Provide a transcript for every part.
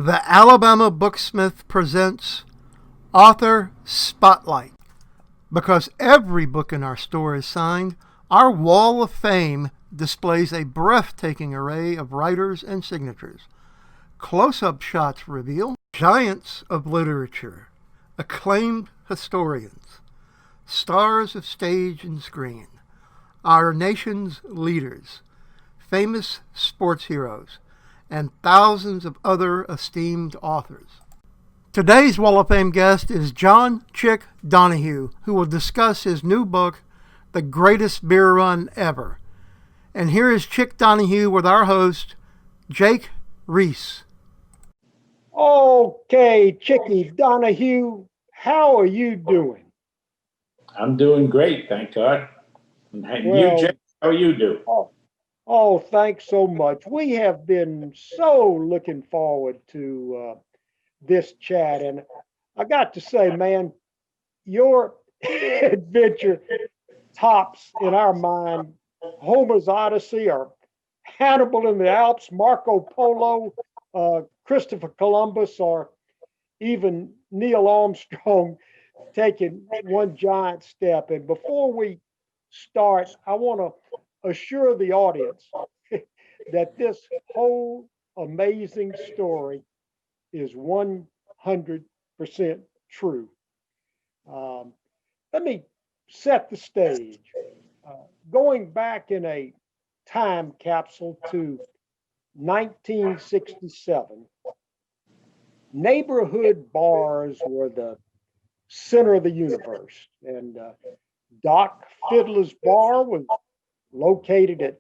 The Alabama Booksmith presents Author Spotlight. Because every book in our store is signed, our wall of fame displays a breathtaking array of writers and signatures. Close-up shots reveal giants of literature, acclaimed historians, stars of stage and screen, our nation's leaders, famous sports heroes, and thousands of other esteemed authors. Today's Wall of Fame guest is John Chick Donohue, who will discuss his new book, The Greatest Beer Run Ever. And here is Chick Donohue with our host, Jake Reese. Okay, Chicky Donohue, how are you doing? I'm doing great, thank God. And you, Well, Jay, how are you doing? oh, thanks so much. We have been so looking forward to this chat. And I got to say, man, your adventure tops in our mind Homer's Odyssey or Hannibal in the Alps, Marco Polo, Christopher Columbus, or even Neil Armstrong taking one giant step. And before we start, I want to assure the audience that this whole amazing story is 100% true. Um, Let me set the stage. Going back in a time capsule to 1967, neighborhood bars were the center of the universe. And Doc Fiddler's Bar was located at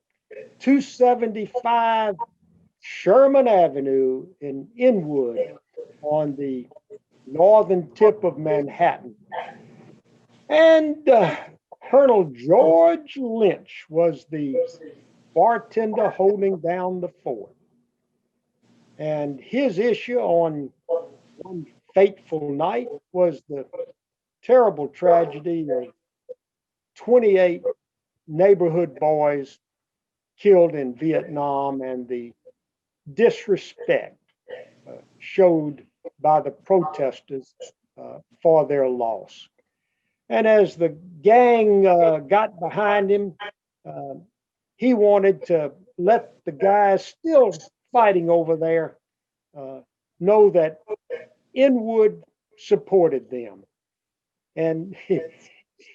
275 Sherman Avenue in Inwood on the northern tip of Manhattan. And Colonel George Lynch was the bartender holding down the fort. And his issue on one fateful night was the terrible tragedy of 28 neighborhood boys killed in Vietnam and the disrespect showed by the protesters for their loss. And as the gang got behind him, he wanted to let the guys still fighting over there know that Inwood supported them. And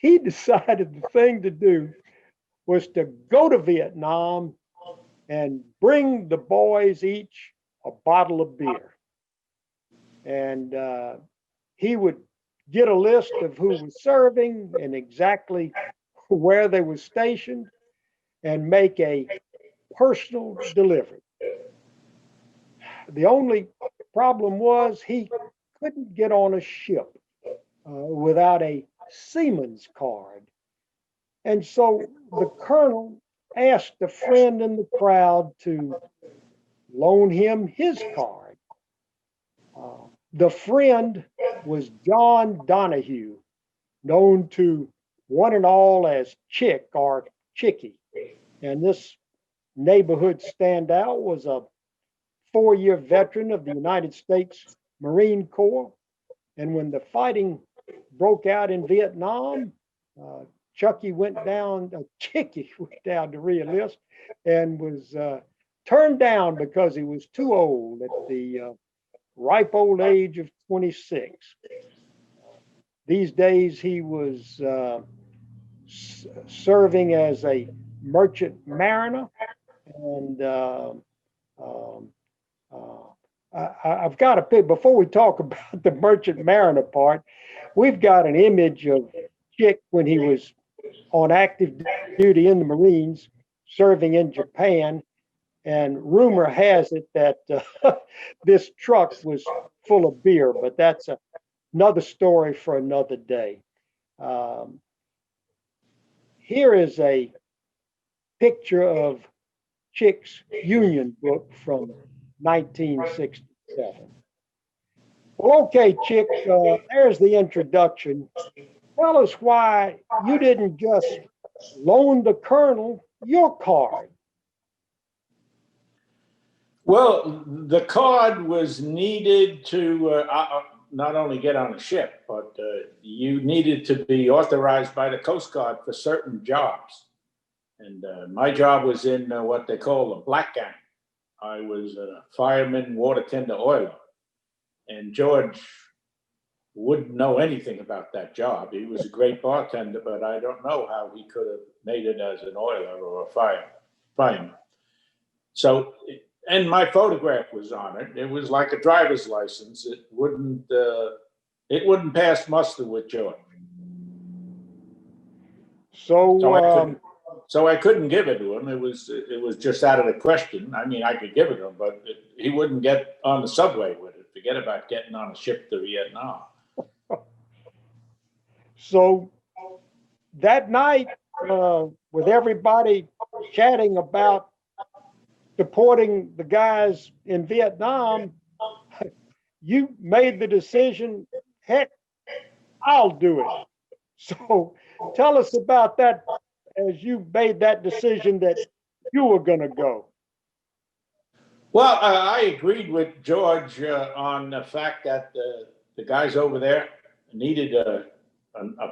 he decided the thing to do was to go to Vietnam and bring the boys each a bottle of beer. And he would get a list of who was serving and exactly where they were stationed and make a personal delivery. The only problem was he couldn't get on a ship without a seaman's card. And so the colonel asked a friend in the crowd to loan him his card. The friend was John Donohue, known to one and all as Chick or Chicky. And this neighborhood standout was a 4-year veteran of the United States Marine Corps. And when the fighting broke out in Vietnam, Chicky went down to re-enlist and was turned down because he was too old at the ripe old age of 26. These days he was serving as a merchant mariner, and I've got a pic. Before we talk about the merchant mariner part, we've got an image of Chick when he was on active duty in the Marines, serving in Japan. And rumor has it that this truck was full of beer, but that's another story for another day. Here is a picture of Chick's Union book from 1967. Well, okay, Chick, there's the introduction. Tell us why you didn't just loan the colonel your card. Well, the card was needed to not only get on a ship, but you needed to be authorized by the Coast Guard for certain jobs. And my job was in what they call a black gang. I was a fireman, water tender, oiler. And George wouldn't know anything about that job. He was a great bartender, but I don't know how he could have made it as an oiler or a fireman. So, and my photograph was on it. It was like a driver's license. It wouldn't pass muster with George. So I couldn't give it to him. It was just out of the question. I mean, I could give it to him, but he wouldn't get on the subway with it. Forget about getting on a ship to Vietnam. So that night, with everybody chatting about supporting the guys in Vietnam, you made the decision, heck, I'll do it. So tell us about that as you made that decision that you were going to go. Well, I agreed with George on the fact that the guys over there needed a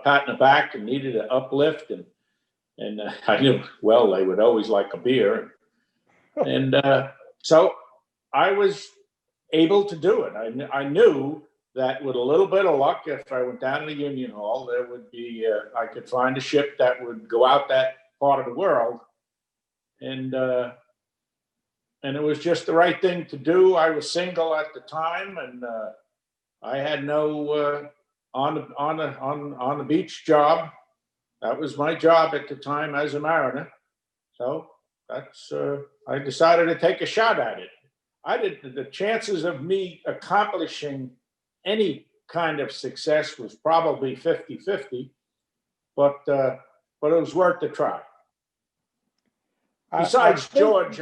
pat in the back and needed an uplift. And I knew, well, they would always like a beer. And so I was able to do it. I knew that with a little bit of luck, if I went down to the Union Hall, there would be, I could find a ship that would go out that part of the world. And it was just the right thing to do. I was single at the time, and I had no on the beach job. That was my job at the time as a mariner. So that's I decided to take a shot at it. The chances of me accomplishing any kind of success was probably 50-50, but it was worth the try. Besides, George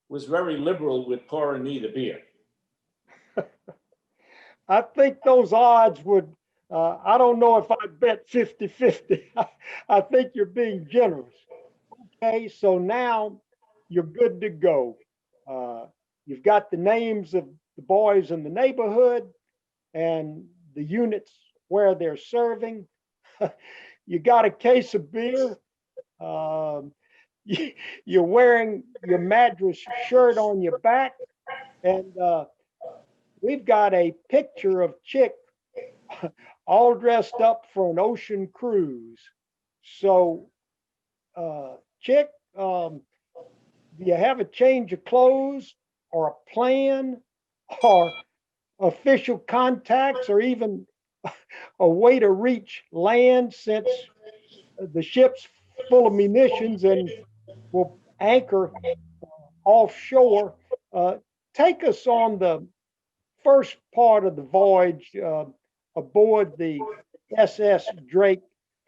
was very liberal with pouring me the beer. I think those odds would, I don't know if I bet 50-50. I think you're being generous. Okay, so now you're good to go. You've got the names of the boys in the neighborhood and the units where they're serving. You got a case of beer. You're wearing your Madras shirt on your back, and we've got a picture of Chick all dressed up for an ocean cruise. So, Chick, do you have a change of clothes or a plan or official contacts or even a way to reach land, since the ship's full of munitions and will anchor offshore? Take us on the first part of the voyage aboard the SS Drake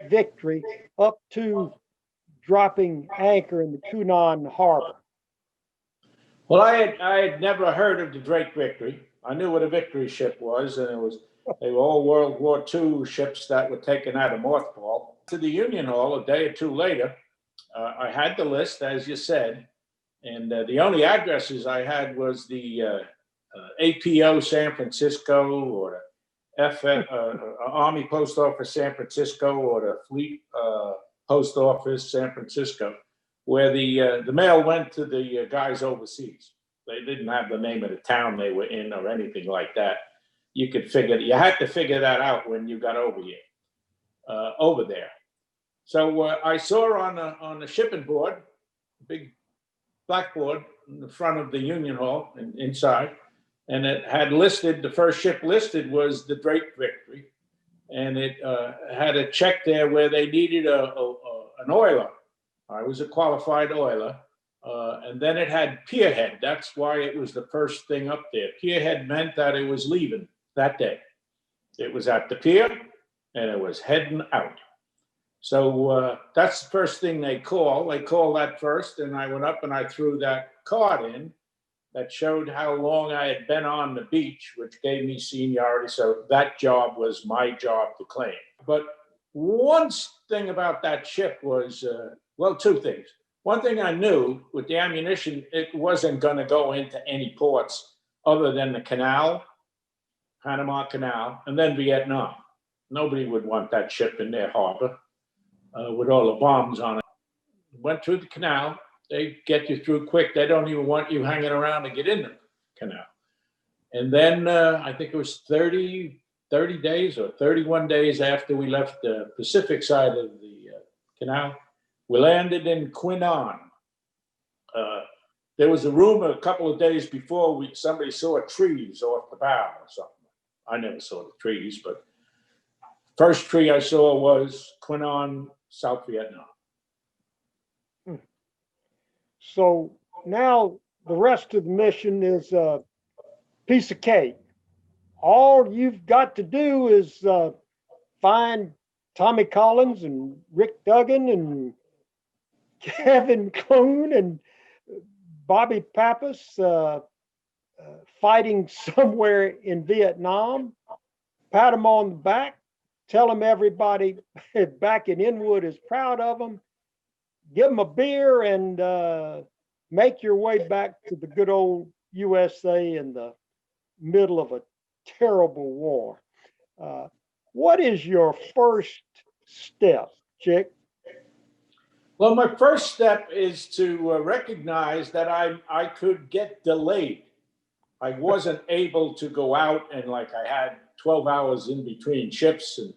Victory up to dropping anchor in the Kunan Harbor. Well, I had never heard of the Drake Victory. I knew what a Victory ship was, and they were all World War II ships that were taken out of mothball. To the Union Hall a day or two later, I had the list, as you said, and the only addresses I had was the APO San Francisco, or the Army Post Office San Francisco, or the Fleet Post Office San Francisco, where the mail went to the guys overseas. They didn't have the name of the town they were in or anything like that. You had to figure that out when you got over there. So I saw on the shipping board, a big blackboard in the front of the Union Hall and inside, and it had listed, the first ship listed was the Drake Victory, and it had a check there where they needed an oiler. I was a qualified oiler, and then it had pierhead. That's why it was the first thing up there. Pierhead meant that it was leaving that day. It was at the pier, and it was heading out. So that's the first thing they call. They call that first, and I went up and I threw that card in that showed how long I had been on the beach, which gave me seniority. So that job was my job to claim. But one thing about that ship was, well, two things. One thing I knew with the ammunition, it wasn't going to go into any ports other than the canal, Panama Canal, and then Vietnam. Nobody would want that ship in their harbor with all the bombs on it. Went through the canal. They get you through quick. They don't even want you hanging around to get in the canal. And then I think it was 30 days or 31 days after we left the Pacific side of the canal, we landed in Quinnon. There was a rumor a couple of days before somebody saw trees off the bow or something. I never saw the trees, but first tree I saw was Quinnon, South Vietnam. So now the rest of the mission is a piece of cake. All you've got to do is find Tommy Collins and Rick Duggan and Kevin Clune and Bobby Pappas fighting somewhere in Vietnam, pat them on the back, tell them everybody back in Inwood is proud of them, give them a beer, and make your way back to the good old USA in the middle of a terrible war. What is your first step, Chick? Well, my first step is to recognize that I could get delayed. I wasn't able to go out, and like I had 12 hours in between ships, and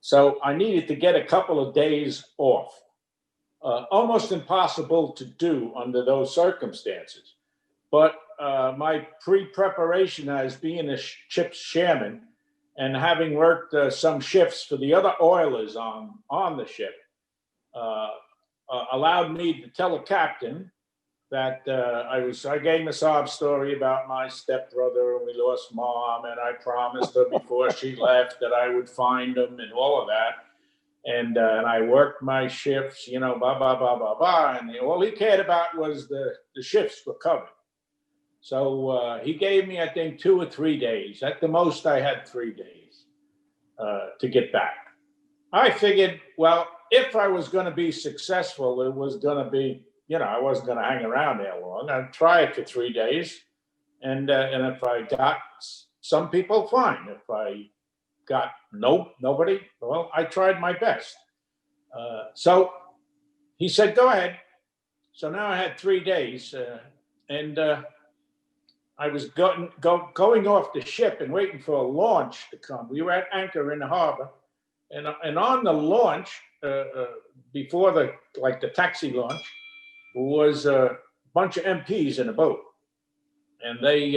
so I needed to get a couple of days off. Almost impossible to do under those circumstances. But my pre-preparation as being a ship's chairman and having worked some shifts for the other oilers on the ship allowed me to tell the captain that I gave him a sob story about my stepbrother, and we lost mom, and I promised her before she left that I would find him and all of that. And I worked my shifts, blah, blah, blah, blah, blah. And all he cared about was the shifts were covered. So he gave me, I think, 2 or 3 days. At the most, I had 3 days to get back. I figured, well, if I was going to be successful, it was going to be, I wasn't going to hang around there long. I'd try it for 3 days. And if I got some people, fine. If I got nobody, well, I tried my best. So he said, go ahead. So now I had 3 days, and I was going off the ship and waiting for a launch to come. We were at anchor in the harbor, and on the launch, before the taxi launch, was a bunch of MPs in a boat, and they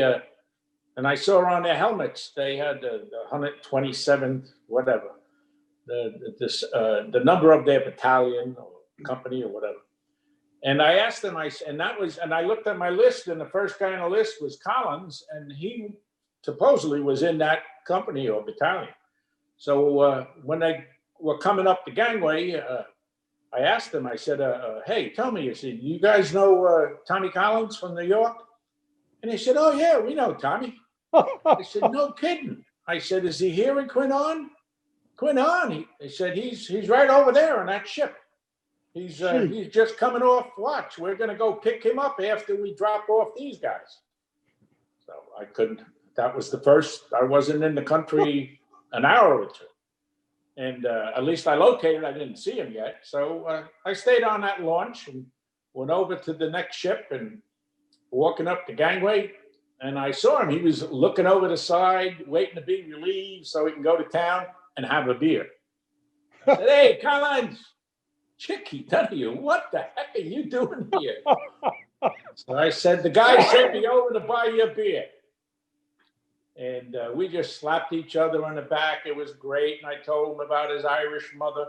and I saw on their helmets they had the 127th whatever, the number of their battalion or company or whatever. And I asked them, and I looked at my list, and the first guy on the list was Collins, and he supposedly was in that company or battalion. So when they were coming up the gangway, I asked them, I said, hey, tell me, you guys know Tommy Collins from New York? And they said, oh, yeah, we know Tommy. I said, no kidding. I said, is he here in Quinnon? Quinnon. They said, he's right over there on that ship. He's just coming off watch. We're going to go pick him up after we drop off these guys. So I couldn't. That was the first. I wasn't in the country an hour or two. And at least I located. I didn't see him yet. So I stayed on that launch and went over to the next ship and walking up the gangway. And I saw him. He was looking over the side, waiting to be relieved so he can go to town and have a beer. I said, hey, Collins. Chicky, Donohue, what the heck are you doing here? So I said, the guy sent me over to buy you a beer. And we just slapped each other on the back. It was great. And I told him about his Irish mother,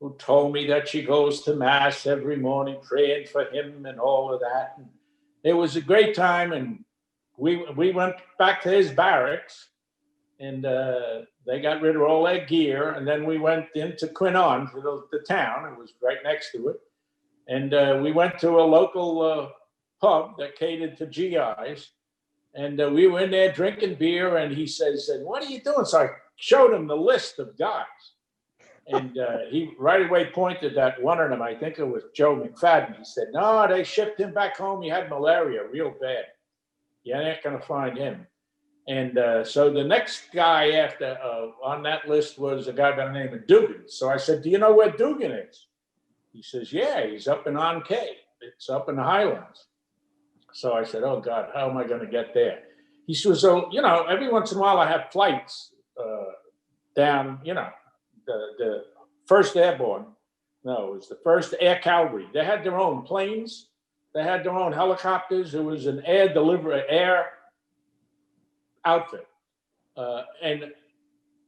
who told me that she goes to mass every morning praying for him and all of that. And it was a great time. And we went back to his barracks, and they got rid of all their gear. And then we went into Quinnon, to the town. It was right next to it. And we went to a local pub that catered to GIs. And we were in there drinking beer. And he said, what are you doing? So I showed him the list of guys. And he right away pointed at one of them. I think it was Joe McFadden. He said, "No, they shipped him back home. He had malaria real bad. You ain't going to find him." And so the next guy after on that list was a guy by the name of Dugan. So I said, "Do you know where Dugan is?" He says, "Yeah, he's up in Ankh. It's up in the Highlands." So I said, "Oh God, how am I going to get there?" He says, "So, every once in a while I have flights down, the First Airborne. No, it was the First Air Cavalry. They had their own planes. They had their own helicopters. It was an air outfit. And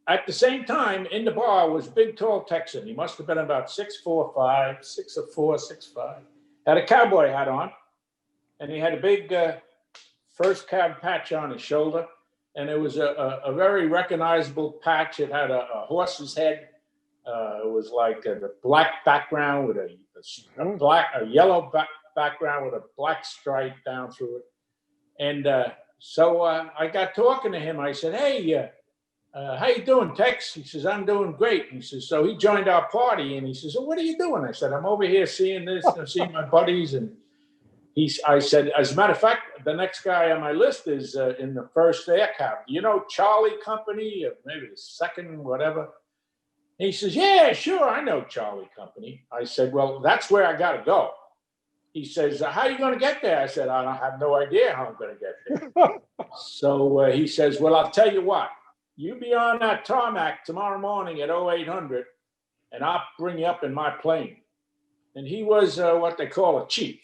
at the same time, in the bar was a big, tall Texan. He must have been about 6'4", 6'4", 6'5". Had a cowboy hat on, and he had a big first cab patch on his shoulder. And it was a very recognizable patch. It had a horse's head. It was like a black background with a yellow background with a black stripe down through it. And so I got talking to him. I said, "Hey, how you doing, Tex?" He says, "I'm doing great." He says, so he joined our party, and he says, "So what are you doing?" I said, "I'm over here seeing this, seeing my buddies." And I said, "As a matter of fact, the next guy on my list is in the First Air Cav. Do you know Charlie Company, or maybe the second, whatever?" And he says, "Yeah, sure, I know Charlie Company." I said, "Well, that's where I got to go." He says, "How are you going to get there?" I said, "I have no idea how I'm going to get there." So he says, "Well, I'll tell you what. You be on that tarmac tomorrow morning at 0800, and I'll bring you up in my plane." And he was what they call a chief,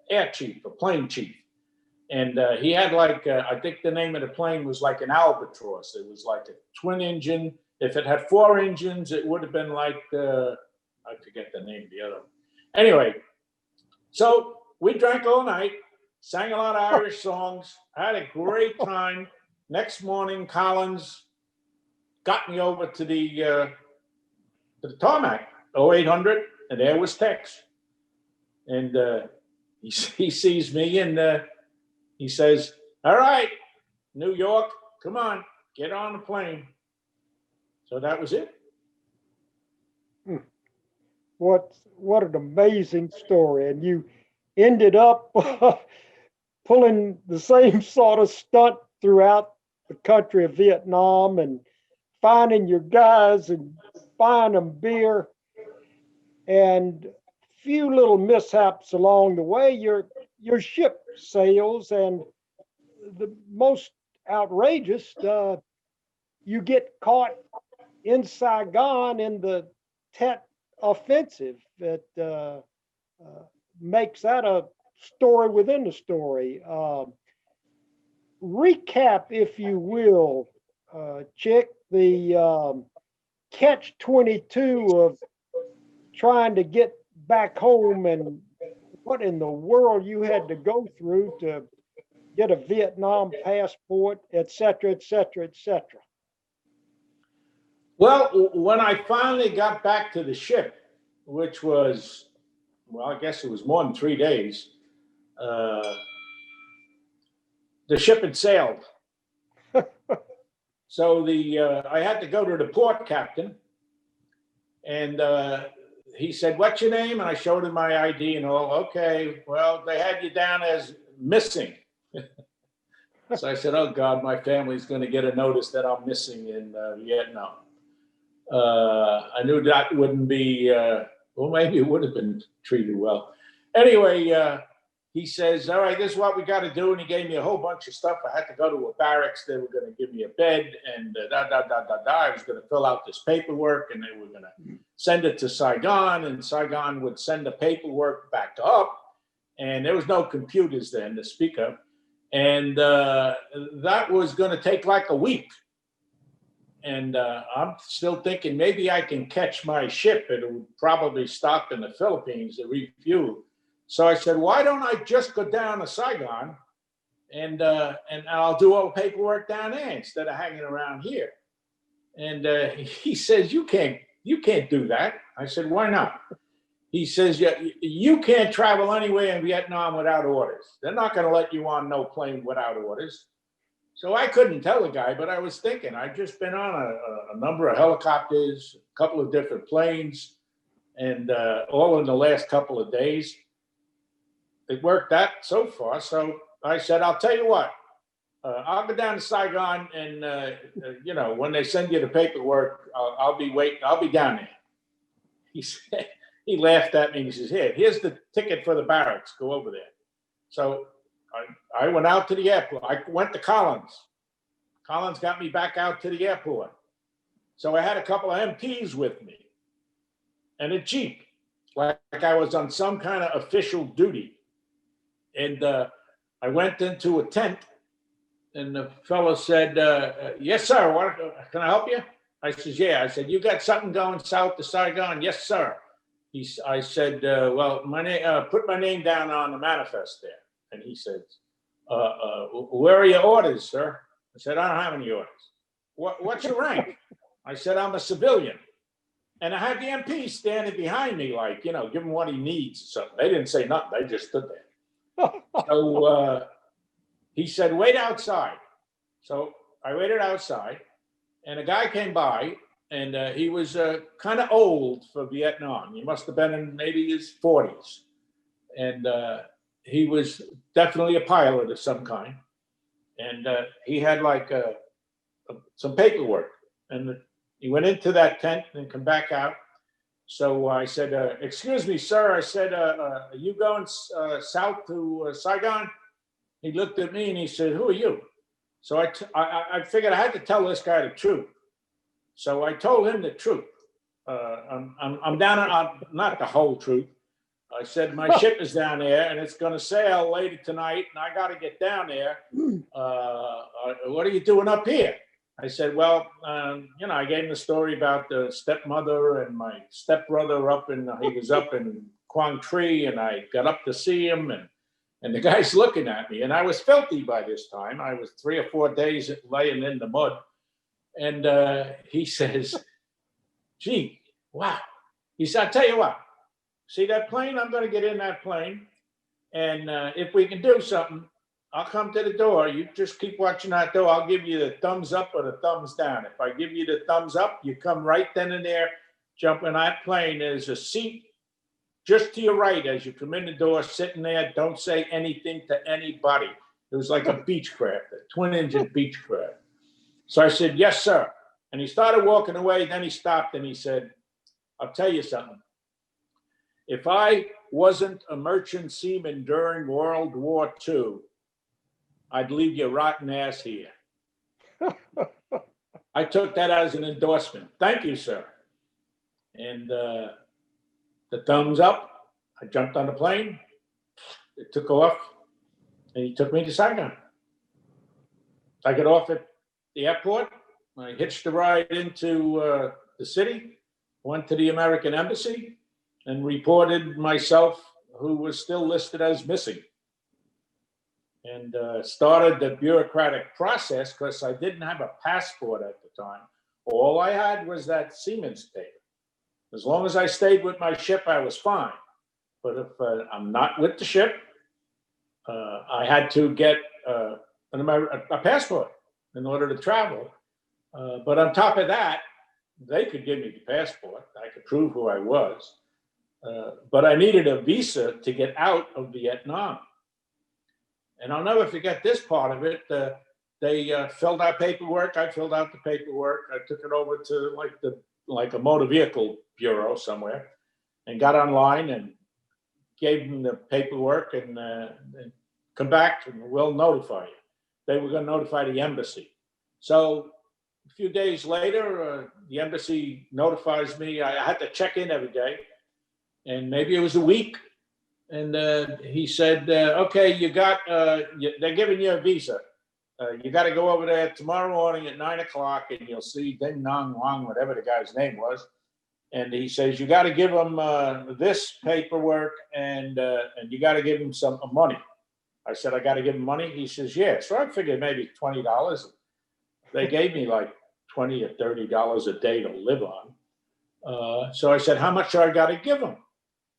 air chief, a plane chief. And he had I think the name of the plane was like an Albatross. It was like a twin engine. If it had 4 engines, it would have been like, I forget the name of the other one. Anyway, so we drank all night, sang a lot of Irish songs, had a great time. Next morning, Collins got me over to the tarmac, 0800, and there was Tex. And he sees me, and he says, "All right, New York, come on, get on the plane." So that was it. What an amazing story. And you ended up pulling the same sort of stunt throughout the country of Vietnam and finding your guys and buying them beer, and few little mishaps along the way. Your ship sails, and the most outrageous, you get caught in Saigon in the Tet offensive. That makes that a story within the story. Recap, if you will, Chick, the catch-22 of trying to get back home, and what in the world you had to go through to get a Vietnam passport, et cetera, et cetera, et cetera. Well, when I finally got back to the ship, which was, well, I guess it was more than 3 days, the ship had sailed. So I had to go to the port captain, and he said, "What's your name?" And I showed him my ID and all. "Okay, well, they had you down as missing." So I said, "Oh God, my family's going to get a notice that I'm missing in Vietnam." I knew that wouldn't be, well, maybe it would have been treated well. Anyway, he says, "All right, this is what we got to do." And he gave me a whole bunch of stuff. I had to go to a barracks. They were going to give me a bed, and I was going to fill out this paperwork, and they were going to send it to Saigon, and Saigon would send the paperwork back up. And there was no computers then to speak of. And that was going to take like a week. And I'm still thinking maybe I can catch my ship. It would probably stop in the Philippines to refuel. So I said, "Why don't I just go down to Saigon and I'll do all the paperwork down there instead of hanging around here?" And he says, you can't do that." I said, "Why not?" He says, you can't travel anywhere in Vietnam without orders. They're not going to let you on no plane without orders. So I couldn't tell the guy, but I was thinking, I'd just been on a number of helicopters, a couple of different planes, and all in the last couple of days. It worked out so far. So I said, I'll tell you what, I'll go down to Saigon, and when they send you the paperwork, I'll be waiting. I'll be down there. He said, he laughed at me and he says, here's the ticket for the barracks. Go over there. So I went out to the airport. I went to Collins. Collins got me back out to the airport. So I had a couple of MPs with me and a Jeep, like I was on some kind of official duty. And I went into a tent, and the fellow said, yes, sir, what, can I help you? I says, yeah. I said, you got something going south to Saigon? Yes, sir. I said, well, put my name down on the manifest there. And he said, where are your orders, sir? I said, I don't have any orders. What's your rank? I said, I'm a civilian. And I had the MP standing behind me, like, give him what he needs or something. They didn't say nothing. They just stood there. So he said, wait outside. So I waited outside, and a guy came by, and he was kind of old for Vietnam. He must have been in maybe his 40s. And he was definitely a pilot of some kind. And he had like some paperwork. And he went into that tent and come back out. So I said, excuse me, sir. I said, are you going south to Saigon? He looked at me and he said, who are you? So I figured I had to tell this guy the truth. So I told him the truth. I'm down on, not the whole truth. I said, my ship is down there and it's going to sail later tonight, and I got to get down there. What are you doing up here? I said, well, I gave him the story about the stepmother and my stepbrother he was up in Quang Tri, and I got up to see him, and the guy's looking at me, and I was filthy by this time. I was 3 or 4 days laying in the mud. And he says, gee, wow. He said, I'll tell you what, see that plane? I'm going to get in that plane. And if we can do something, I'll come to the door. You just keep watching that door. I'll give you the thumbs up or the thumbs down. If I give you the thumbs up, you come right then and there, jump in that plane. There's a seat just to your right as you come in the door, sitting there. Don't say anything to anybody. It was like a Beechcraft, a twin-engine Beechcraft. So I said, yes, sir. And he started walking away. Then he stopped and he said, I'll tell you something. If I wasn't a merchant seaman during World War II, I'd leave your rotten ass here. I took that as an endorsement. Thank you, sir. And the thumbs up, I jumped on the plane. It took off, and he took me to Saigon. I got off at the airport. I hitched a ride into the city, went to the American embassy, and reported myself, who was still listed as missing. And started the bureaucratic process because I didn't have a passport at the time. All I had was that seaman's paper. As long as I stayed with my ship, I was fine. But if I'm not with the ship, I had to get a passport in order to travel. But on top of that, they could give me the passport. I could prove who I was. But I needed a visa to get out of Vietnam. And I'll never forget this part of it. They filled out paperwork. I filled out the paperwork. I took it over to like a motor vehicle bureau somewhere, and got online and gave them the paperwork and come back and we'll notify you. They were going to notify the embassy. So a few days later, the embassy notifies me. I had to check in every day, and maybe it was a week. And he said, okay, they're giving you a visa. You got to go over there tomorrow morning at 9 o'clock and you'll see Ding Nong Wang, whatever the guy's name was. And he says, you got to give him this paperwork and you got to give him some money. I said, I got to give him money? He says, yeah. So I figured maybe $20. They gave me like $20 or $30 a day to live on. So I said, how much do I got to give him?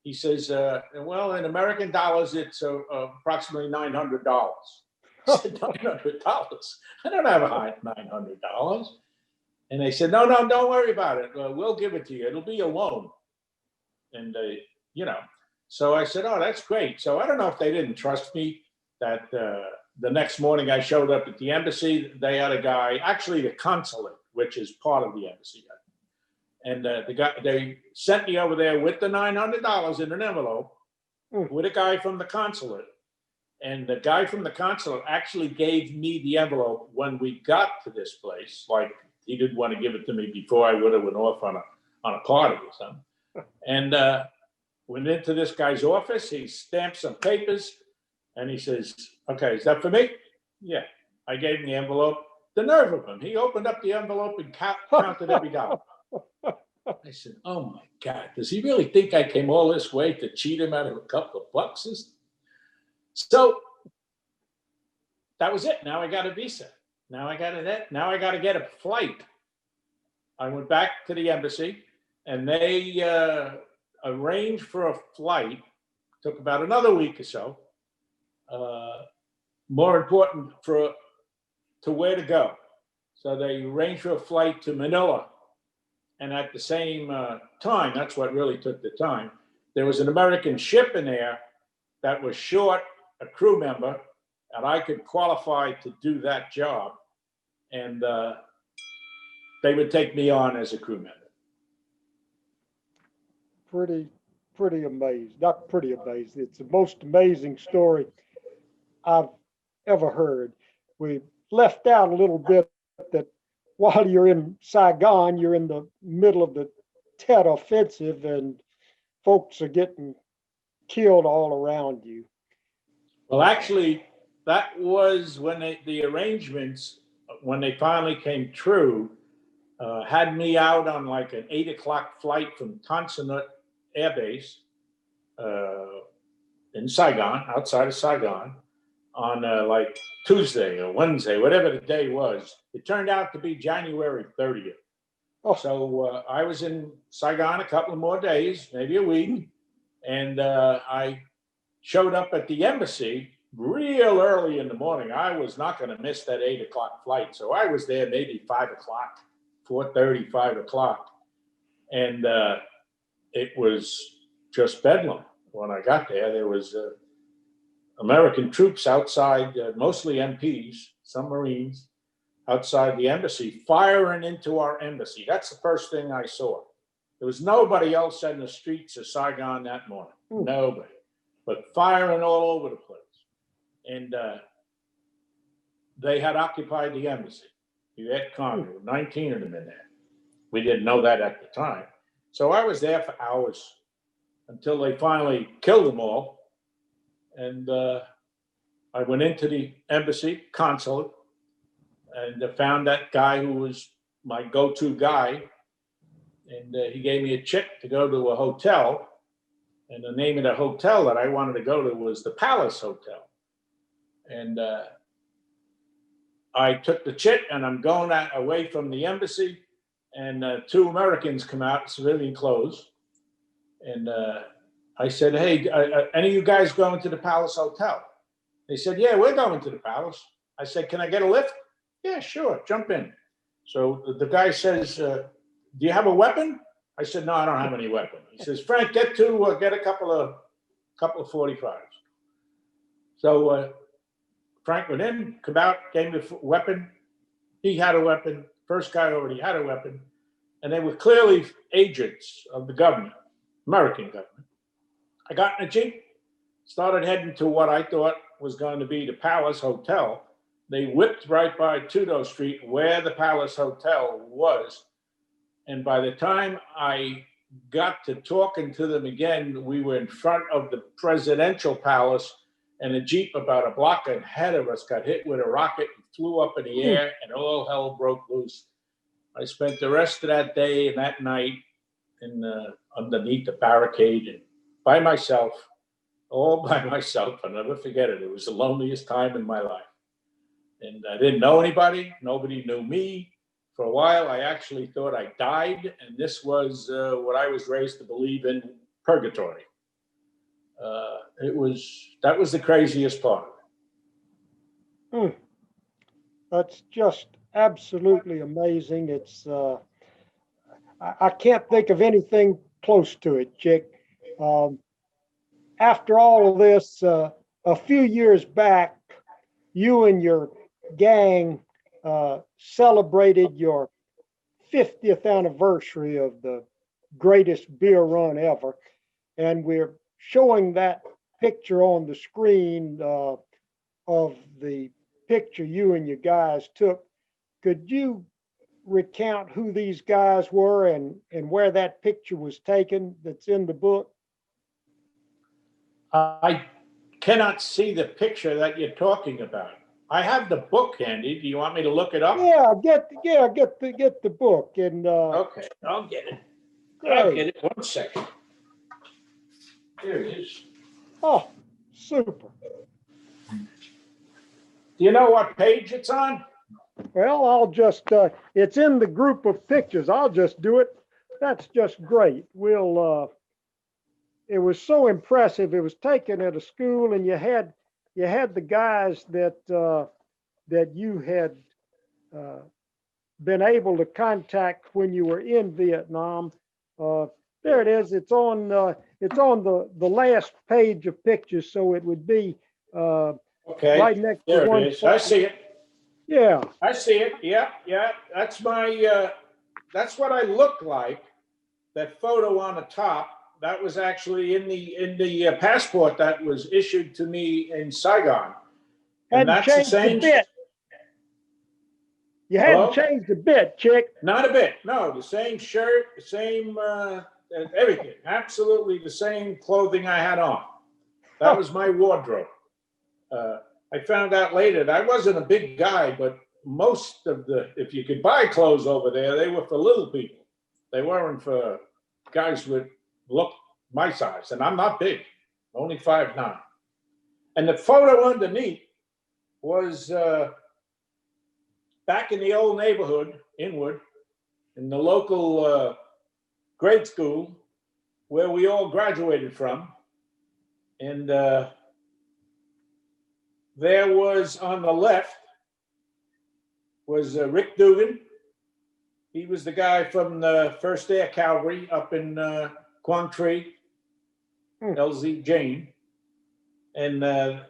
He says, well, in American dollars, it's approximately $900. said, $900. I don't have $900. And they said, no, don't worry about it. We'll give it to you. It'll be a loan. And, so I said, oh, that's great. So I don't know if they didn't trust me that the next morning I showed up at the embassy. They had a guy, actually the consulate, which is part of the embassy. And they sent me over there with the $900 in an envelope with a guy from the consulate. And the guy from the consulate actually gave me the envelope when we got to this place. Like, he didn't want to give it to me before I would have went off on a party or something. And went into this guy's office. He stamped some papers, and he says, okay, is that for me? Yeah. I gave him the envelope. The nerve of him. He opened up the envelope and counted every dollar. I said, oh, my God, does he really think I came all this way to cheat him out of a couple of bucks? So that was it. Now I got a visa. Now I got to get a flight. I went back to the embassy, and they arranged for a flight. Took about another week or so. More important, to where to go. So they arranged for a flight to Manila. And at the same time, that's what really took the time, there was an American ship in there that was short a crew member, and I could qualify to do that job. And they would take me on as a crew member. Pretty amazed. Not pretty amazed. It's the most amazing story I've ever heard. We left out a little bit that while you're in Saigon, you're in the middle of the Tet Offensive, and folks are getting killed all around you. Well, actually, that was when the arrangements, when they finally came true, had me out on like an 8:00 flight from Tonsanut Air Base in Saigon, outside of Saigon, on like Tuesday or Wednesday, whatever the day was. It turned out to be January 30th. Oh. So I was in Saigon a couple of more days, maybe a week, and I showed up at the embassy real early in the morning. I was not going to miss that 8:00 flight, so I was there maybe 5:00, 4:30, 5:00, and it was just bedlam. When I got there, there was American troops outside, mostly MPs, some Marines, outside the embassy, firing into our embassy. That's the first thing I saw. There was nobody else in the streets of Saigon that morning. Nobody. But firing all over the place. And they had occupied the embassy. The Viet Cong, there were 19 of them in there. We didn't know that at the time. So I was there for hours until they finally killed them all. And I went into the embassy consulate and found that guy who was my go-to guy. And he gave me a check to go to a hotel. And the name of the hotel that I wanted to go to was the Palace Hotel. And I took the chit, and I'm going away from the embassy, and two Americans come out in civilian clothes. And I said, hey, any of you guys going to the Palace Hotel? They said, yeah, we're going to the Palace. I said, can I get a lift? Yeah, sure, jump in. So the guy says, do you have a weapon? I said, no, I don't have any weapon. He says, Frank, get a couple of 45s. So Frank went in, come out, gave me a weapon. He had a weapon. First guy already had a weapon. And they were clearly agents of the government, American government. I got in a Jeep, started heading to what I thought was going to be the Palace Hotel. They whipped right by Tudo Street where the Palace Hotel was. And by the time I got to talking to them again, we were in front of the presidential palace, and a Jeep about a block ahead of us got hit with a rocket and flew up in the air, and all hell broke loose. I spent the rest of that day and that night underneath the barricade and by myself, all by myself. I'll never forget it. It was the loneliest time in my life. And I didn't know anybody. Nobody knew me. For a while, I actually thought I died, and this was what I was raised to believe in, purgatory. That was the craziest part of it. Mm, that's just absolutely amazing. I can't think of anything close to it, Chick. Um, After all of this, a few years back, you and your gang celebrated your 50th anniversary of the greatest beer run ever. And we're showing that picture on the screen of the picture you and your guys took. Could you recount who these guys were and where that picture was taken that's in the book? I cannot see the picture that you're talking about. I have the book handy. Do you want me to look it up? Get the book and Okay, I'll get it. I'll great. get it. 1 second. Here it is. Oh, super. Do you know what page it's on? Well, I'll just it's in the group of pictures. I'll just do it. That's just great. It was so impressive. It was taken at a school, and you had the guys that you had uh, been able to contact when you were in Vietnam. Uh, there it is. It's on the last page of pictures, so it would be uh, Okay, right next to there it one. is. I see it. Yeah. I see it. Yeah, yeah. That's my. That's what I look like. That photo on the top. That was actually in the passport that was issued to me in Saigon, and Hadn't that's the changed a same. bit. You hadn't Hello? changed a bit, Chick. Not a bit. No, the same shirt, the same everything. Absolutely the same clothing I had on. That was my wardrobe. Uh, I found out later that I wasn't a big guy, but most of if you could buy clothes over there, they were for little people. They weren't for guys with look my size, and I'm not big, only 5'9". And the photo underneath was back in the old neighborhood, Inwood, in the local grade school where we all graduated from. And there was on the left was Rick Dugan. He was the guy from the 1st Air Cavalry up in Quang Tri, LZ Jane. And to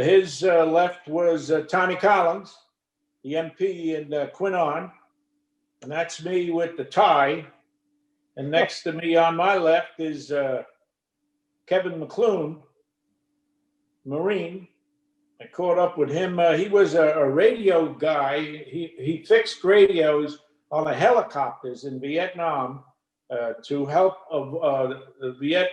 his left was Tommy Collins, the MP in Quinnon. And that's me with the tie. And next to me on my left is Kevin McClune, Marine. I caught up with him. He was a radio guy. He fixed radios on the helicopters in Vietnam to help the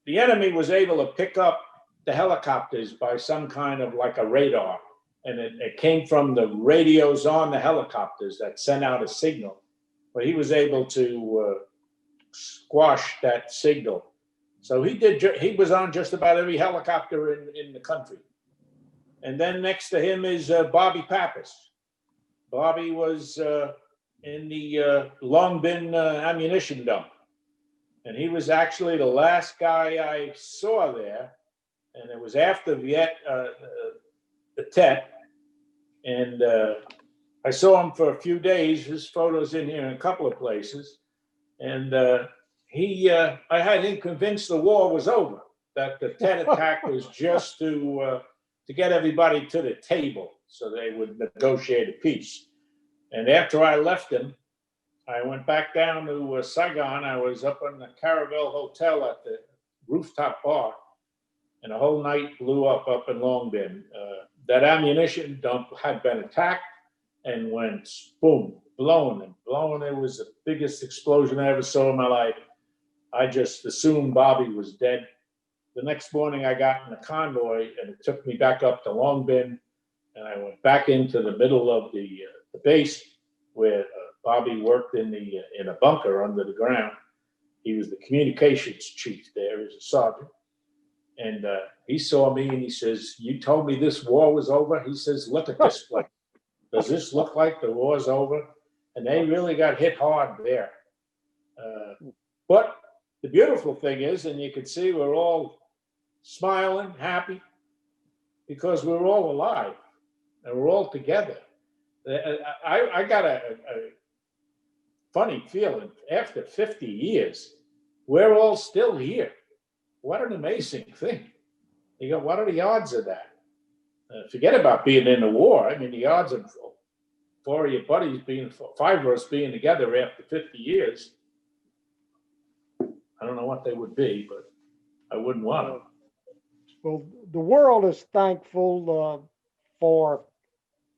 enemy was able to pick up the helicopters by some kind of like a radar. And it came from the radios on the helicopters that sent out a signal. But he was able to squash that signal. So he was on just about every helicopter in the country. And then next to him is Bobby Pappas. Bobby was in the Long Bin ammunition dump. And he was actually the last guy I saw there. And it was after the Tet. And I saw him for a few days. His photo's in here in a couple of places. And I had him convinced the war was over, that the Tet attack was just to get everybody to the table so they would negotiate a peace. And after I left him, I went back down to Saigon. I was up in the Caravel Hotel at the rooftop bar, and the whole night blew up in Long Bin. That ammunition dump had been attacked and went boom, blown and blown. It was the biggest explosion I ever saw in my life. I just assumed Bobby was dead. The next morning I got in a convoy and it took me back up to Long Bin, and I went back into the middle of the base where Bobby worked in a bunker under the ground. He was the communications chief there. He was a sergeant. And he saw me and he says, "You told me this war was over?" He says, "Look at this place. Does this look like the war's over?" And they really got hit hard there. But the beautiful thing is, and you can see we're all smiling, happy, because we're all alive. and we're all together. I got a funny feeling after 50 years, we're all still here. What an amazing thing. You go, what are the odds of that? Forget about being in the war. I mean, the odds of four of your buddies five of us being together after 50 years, I don't know what they would be, but I wouldn't want them. Well, the world is thankful for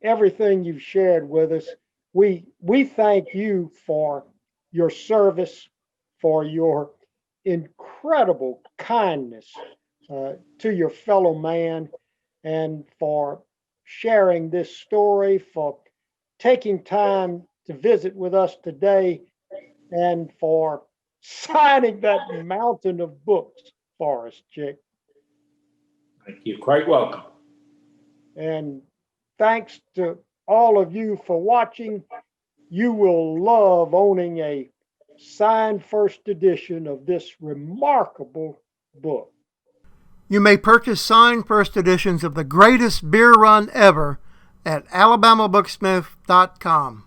everything you've shared with us. We thank you for your service, for your incredible kindness to your fellow man, and for sharing this story, for taking time to visit with us today, and for signing that mountain of books for us, Chick. Thank you. Quite welcome. And thanks to all of you for watching. You will love owning a signed first edition of this remarkable book. You may purchase signed first editions of the greatest beer run ever at alabamabooksmith.com.